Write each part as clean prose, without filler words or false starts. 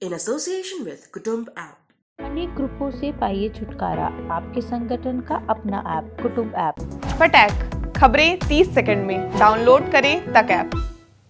in association with Kutumb app. अनेक ग्रुपों से पाइए छुटकारा, आपके संगठन का अपना ऐप कुटुंब ऐप। फटैक खबरें 30 सेकंड में, डाउनलोड करें तक ऐप।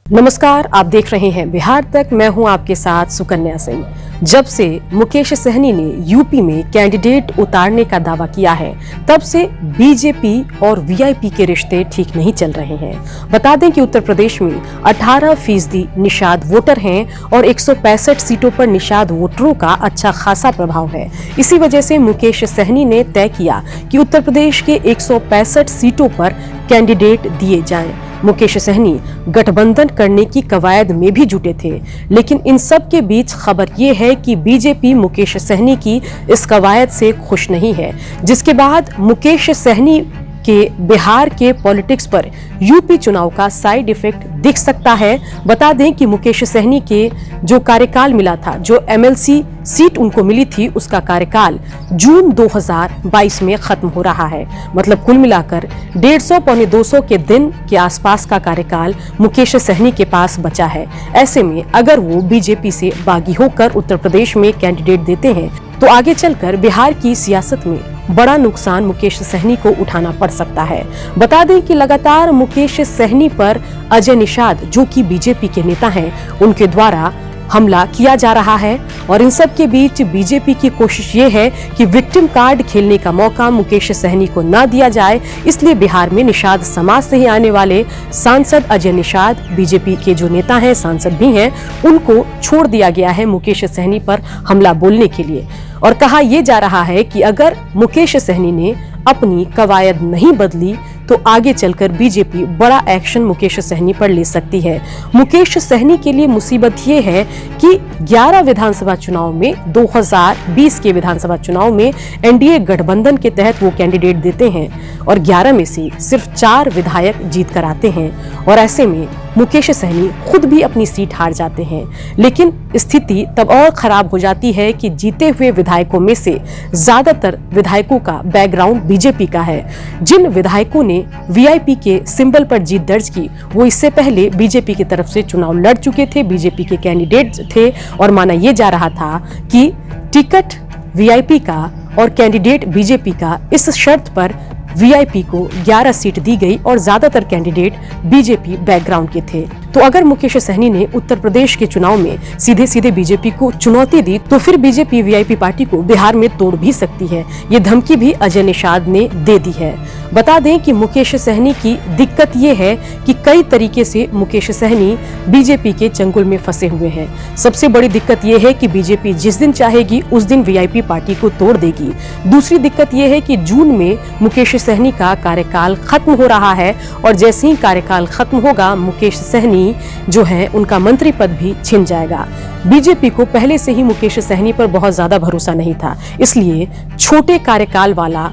नमस्कार, आप देख रहे हैं बिहार तक। मैं हूं आपके साथ सुकन्या सिंह। जब से मुकेश सहनी ने यूपी में कैंडिडेट उतारने का दावा किया है, तब से बीजेपी और वीआईपी के रिश्ते ठीक नहीं चल रहे हैं। बता दें कि उत्तर प्रदेश में 18% निषाद वोटर हैं और 165 सीटों पर निषाद वोटरों का अच्छा खासा प्रभाव है। इसी वजह से मुकेश सहनी ने तय किया कि उत्तर प्रदेश के 165 सीटों पर कैंडिडेट दिए जाएं। मुकेश सहनी गठबंधन करने की कवायद में भी जुटे थे, लेकिन इन सब के बीच खबर ये है कि बीजेपी मुकेश सहनी की इस कवायद से खुश नहीं है, जिसके बाद मुकेश सहनी के बिहार के पॉलिटिक्स पर यूपी चुनाव का साइड इफेक्ट दिख सकता है। बता दें कि मुकेश सहनी के जो कार्यकाल मिला था, जो एमएलसी सीट उनको मिली थी, उसका कार्यकाल जून 2022 में खत्म हो रहा है। मतलब कुल मिलाकर 150 पौने 200 के दिन के आसपास का कार्यकाल मुकेश सहनी के पास बचा है। ऐसे में अगर वो बीजेपी से बागी होकर उत्तर प्रदेश में कैंडिडेट देते हैं, तो आगे चलकर बिहार की सियासत में बड़ा नुकसान मुकेश सहनी को उठाना पड़ सकता है। बता दें कि लगातार मुकेश सहनी पर अजय निषाद, जो कि बीजेपी के नेता हैं, उनके द्वारा हमला किया जा रहा है। और इन सब के बीच बीजेपी की कोशिश ये है कि विक्टिम कार्ड खेलने का मौका मुकेश सहनी को ना दिया जाए। इसलिए बिहार में निषाद समाज से ही आने वाले सांसद अजय निषाद, बीजेपी के जो नेता हैं, सांसद भी हैं, उनको छोड़ दिया गया है मुकेश सहनी पर हमला बोलने के लिए। और कहा यह जा रहा है कि अगर मुकेश सहनी ने अपनी कवायद नहीं बदली, तो आगे चलकर बीजेपी बड़ा एक्शन मुकेश सहनी पर ले सकती है। मुकेश सहनी के लिए मुसीबत ये है कि 11 विधानसभा चुनाव में, 2020 के विधानसभा चुनाव में एनडीए गठबंधन के तहत वो कैंडिडेट देते हैं और 11 में से सिर्फ 4 विधायक जीत कर आते हैं। और ऐसे में मुकेश सहनी खुद भी अपनी सीट हार जाते हैं। लेकिन स्थिति तब और खराब हो जाती है कि जीते हुए विधायकों में से ज्यादातर विधायकों का बैकग्राउंड बीजेपी का है। जिन विधायकों ने वीआईपी के सिंबल पर जीत दर्ज की, वो इससे पहले बीजेपी की तरफ से चुनाव लड़ चुके थे, बीजेपी के कैंडिडेट थे। और माना यह जा रहा था कि टिकट वीआईपी का और कैंडिडेट बीजेपी का, इस शर्त पर वीआईपी को 11 सीट दी गई और ज्यादातर कैंडिडेट बीजेपी बैकग्राउंड के थे। तो अगर मुकेश सहनी ने उत्तर प्रदेश के चुनाव में सीधे सीधे बीजेपी को चुनौती दी, तो फिर बीजेपी वीआईपी पार्टी को बिहार में तोड़ भी सकती है। ये धमकी भी अजय निषाद ने दे दी है। बता दें कि मुकेश सहनी की दिक्कत ये है कि कई तरीके से मुकेश सहनी बीजेपी के चंगुल में फंसे हुए हैं। सबसे बड़ी दिक्कत ये है कि बीजेपी जिस दिन चाहेगी उस दिन वीआईपी पार्टी को तोड़ देगी। दूसरी दिक्कत ये है कि जून में मुकेश सहनी का कार्यकाल खत्म हो रहा है और जैसे ही कार्यकाल खत्म होगा, मुकेश सहनी जो है उनका मंत्री पद भी छिन जाएगा। बीजेपी को पहले से ही मुकेश सहनी पर बहुत ज्यादा भरोसा नहीं था, इसलिए छोटे कार्यकाल वाला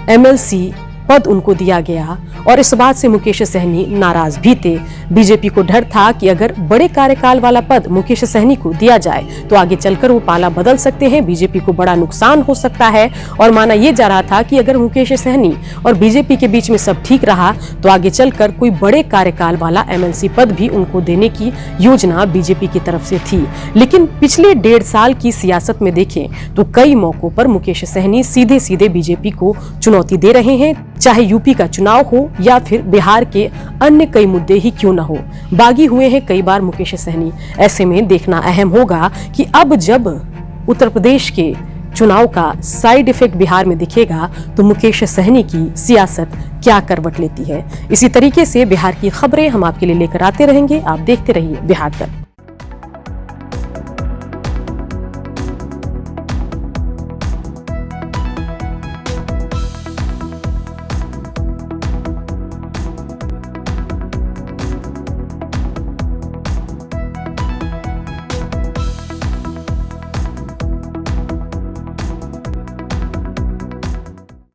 एमएलसी पद उनको दिया गया और इस बात से मुकेश सहनी नाराज भी थे। बीजेपी को डर था कि अगर बड़े कार्यकाल वाला पद मुकेश सहनी को दिया जाए, तो आगे चलकर वो पाला बदल सकते हैं, बीजेपी को बड़ा नुकसान हो सकता है। और माना यह जा रहा था कि अगर मुकेश सहनी और बीजेपी के बीच में सब ठीक रहा, तो आगे चलकर कोई बड़े कार्यकाल वाला एमएलसी पद भी उनको देने की योजना बीजेपी की तरफ से थी। लेकिन पिछले 1.5 साल की सियासत में देखें तो कई मौकों पर मुकेश सहनी सीधे सीधे बीजेपी को चुनौती दे रहे हैं, चाहे यूपी का चुनाव हो या फिर बिहार के अन्य कई मुद्दे ही क्यों न हो। बागी हुए हैं कई बार मुकेश सहनी। ऐसे में देखना अहम होगा कि अब जब उत्तर प्रदेश के चुनाव का साइड इफेक्ट बिहार में दिखेगा, तो मुकेश सहनी की सियासत क्या करवट लेती है। इसी तरीके से बिहार की खबरें हम आपके लिए लेकर आते रहेंगे। आप देखते रहिए बिहार तक।